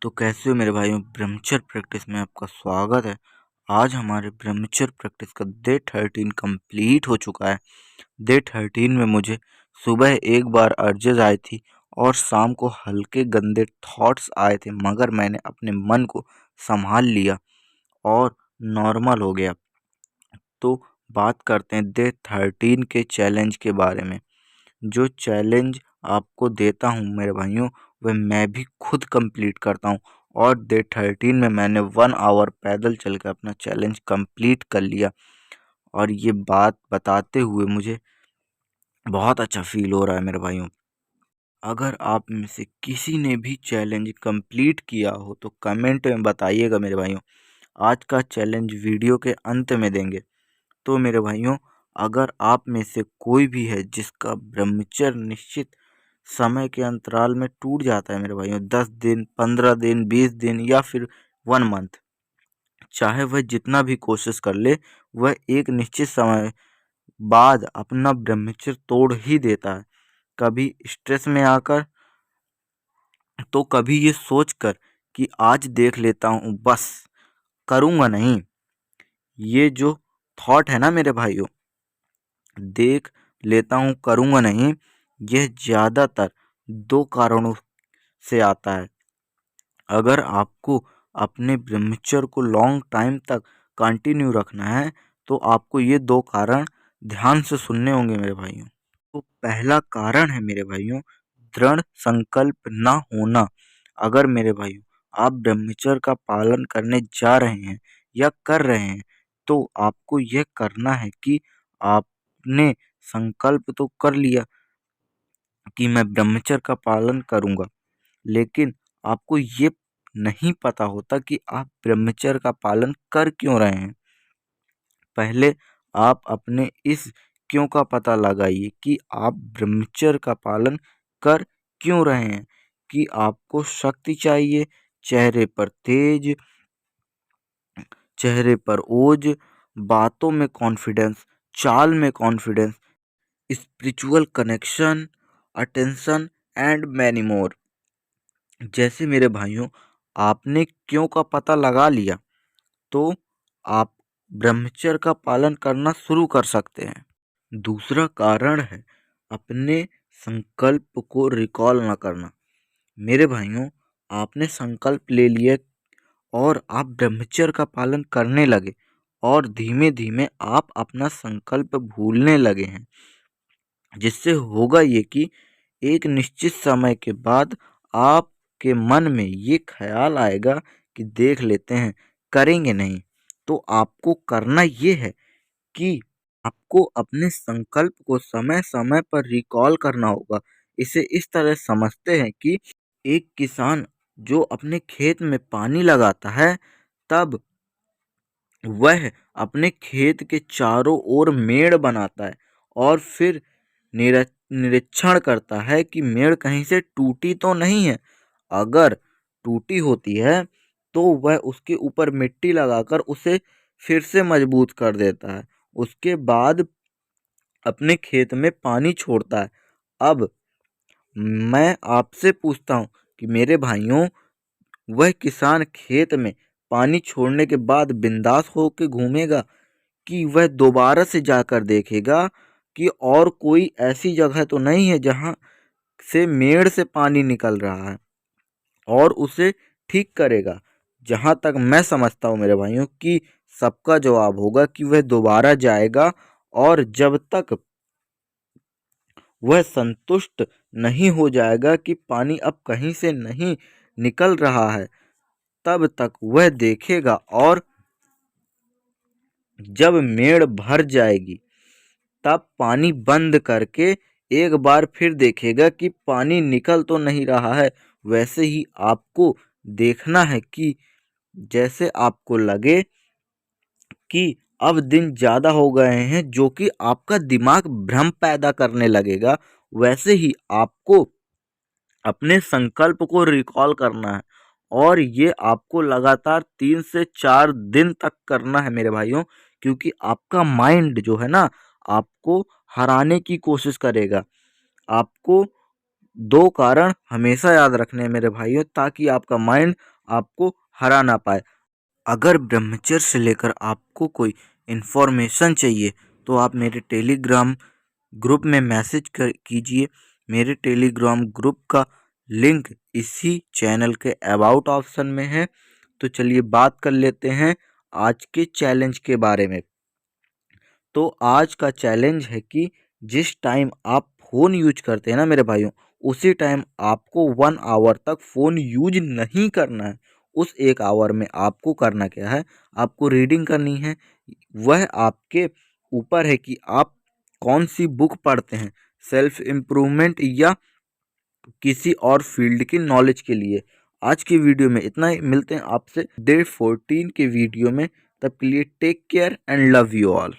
तो कैसे हो मेरे भाइयों। ब्रह्मचर्य प्रैक्टिस में आपका स्वागत है। आज हमारे ब्रह्मचर्य प्रैक्टिस का डे 13 कंप्लीट हो चुका है। डे 13 में मुझे सुबह एक बार अर्जेस आई थी और शाम को हल्के गंदे थॉट्स आए थे, मगर मैंने अपने मन को संभाल लिया और नॉर्मल हो गया। तो बात करते हैं डे 13 के चैलेंज के बारे में। जो चैलेंज आपको देता हूँ मेरे भाइयों, वह मैं भी खुद कंप्लीट करता हूँ। और डे 13 में मैंने 1 आवर पैदल चल कर अपना चैलेंज कंप्लीट कर लिया। और ये बात बताते हुए मुझे बहुत अच्छा फील हो रहा है मेरे भाइयों। अगर आप में से किसी ने भी चैलेंज कंप्लीट किया हो तो कमेंट में बताइएगा मेरे भाइयों। आज का चैलेंज वीडियो के अंत में देंगे। तो मेरे भाइयों, अगर आप में से कोई भी है जिसका ब्रह्मचर्य निश्चित समय के अंतराल में टूट जाता है मेरे भाइयों, 10 दिन, 15 दिन, 20 दिन या फिर 1 मंथ, चाहे वह जितना भी कोशिश कर ले, वह एक निश्चित समय बाद अपना ब्रह्मचर्य तोड़ ही देता है। कभी स्ट्रेस में आकर, तो कभी ये सोचकर कि आज देख लेता हूँ, बस करूँगा नहीं। ये जो थॉट है ना मेरे भाइयों, देख लेता हूँ करूँगा नहीं, यह ज़्यादातर 2 कारणों से आता है। अगर आपको अपने ब्रह्मचर्य को लॉन्ग टाइम तक कंटिन्यू रखना है तो आपको ये 2 कारण ध्यान से सुनने होंगे मेरे भाइयों। तो पहला कारण है मेरे भाइयों, दृढ़ संकल्प ना होना। अगर मेरे भाइयों आप ब्रह्मचर्य का पालन करने जा रहे हैं या कर रहे हैं, तो आपको यह करना है कि आपने संकल्प तो कर लिया कि मैं ब्रह्मचर्य का पालन करूंगा, लेकिन आपको ये नहीं पता होता कि आप ब्रह्मचर्य का पालन कर क्यों रहे हैं। पहले आप अपने इस क्यों का पता लगाइए कि आप ब्रह्मचर्य का पालन कर क्यों रहे हैं। कि आपको शक्ति चाहिए, चेहरे पर तेज, चेहरे पर ओज, बातों में कॉन्फिडेंस, चाल में confidence, spiritual connection, attention and many more. जैसे मेरे भाइयों, आपने क्यों का पता लगा लिया तो आप ब्रह्मचर्य का पालन करना शुरू कर सकते हैं। दूसरा कारण है अपने संकल्प को रिकॉल न करना। मेरे भाइयों, आपने संकल्प ले लिया और आप ब्रह्मचर्य का पालन करने लगे और धीमे धीमे आप अपना संकल्प भूलने लगे हैं, जिससे होगा ये कि एक निश्चित समय के बाद आपके मन में ये ख्याल आएगा कि देख लेते हैं, करेंगे नहीं। तो आपको करना ये है कि आपको अपने संकल्प को समय समय पर रिकॉल करना होगा। इसे इस तरह समझते हैं कि एक किसान जो अपने खेत में पानी लगाता है, तब वह अपने खेत के चारों ओर मेड़ बनाता है और फिर निरीक्षण करता है कि मेड़ कहीं से टूटी तो नहीं है। अगर टूटी होती है तो वह उसके ऊपर मिट्टी लगाकर उसे फिर से मजबूत कर देता है। उसके बाद अपने खेत में पानी छोड़ता है। अब मैं आपसे पूछता हूँ कि मेरे भाइयों, वह किसान खेत में पानी छोड़ने के बाद बिंदास होकर घूमेगा कि वह दोबारा से जाकर देखेगा कि और कोई ऐसी जगह तो नहीं है जहाँ से मेड़ से पानी निकल रहा है और उसे ठीक करेगा। जहाँ तक मैं समझता हूँ मेरे भाइयों कि सबका जवाब होगा कि वह दोबारा जाएगा और जब तक वह संतुष्ट नहीं हो जाएगा कि पानी अब कहीं से नहीं निकल रहा है, तब तक वह देखेगा और जब मेड़ भर जाएगी तब पानी बंद करके एक बार फिर देखेगा कि पानी निकल तो नहीं रहा है। वैसे ही आपको देखना है कि जैसे आपको लगे कि अब दिन ज़्यादा हो गए हैं, जो कि आपका दिमाग भ्रम पैदा करने लगेगा, वैसे ही आपको अपने संकल्प को रिकॉल करना है। और ये आपको लगातार 3 से 4 दिन तक करना है मेरे भाइयों, क्योंकि आपका माइंड जो है ना, आपको हराने की कोशिश करेगा। आपको 2 कारण हमेशा याद रखने हैं मेरे भाइयों, ताकि आपका माइंड आपको हरा ना पाए। अगर ब्रह्मचर्य से लेकर आपको कोई इन्फॉर्मेशन चाहिए तो आप मेरे टेलीग्राम ग्रुप में मैसेज कर कीजिए। मेरे टेलीग्राम ग्रुप का लिंक इसी चैनल के अबाउट ऑप्शन में है। तो चलिए बात कर लेते हैं आज के चैलेंज के बारे में। तो आज का चैलेंज है कि जिस टाइम आप फ़ोन यूज करते हैं ना मेरे भाइयों, उसी टाइम आपको 1 आवर तक फ़ोन यूज नहीं करना है। उस 1 आवर में आपको करना क्या है, आपको रीडिंग करनी है। वह आपके ऊपर है कि आप कौन सी बुक पढ़ते हैं, सेल्फ इम्प्रूवमेंट या किसी और फील्ड की नॉलेज के लिए। आज की वीडियो में इतना ही, मिलते हैं आपसे डे 14 के वीडियो में। तब के लिए take care and love you all.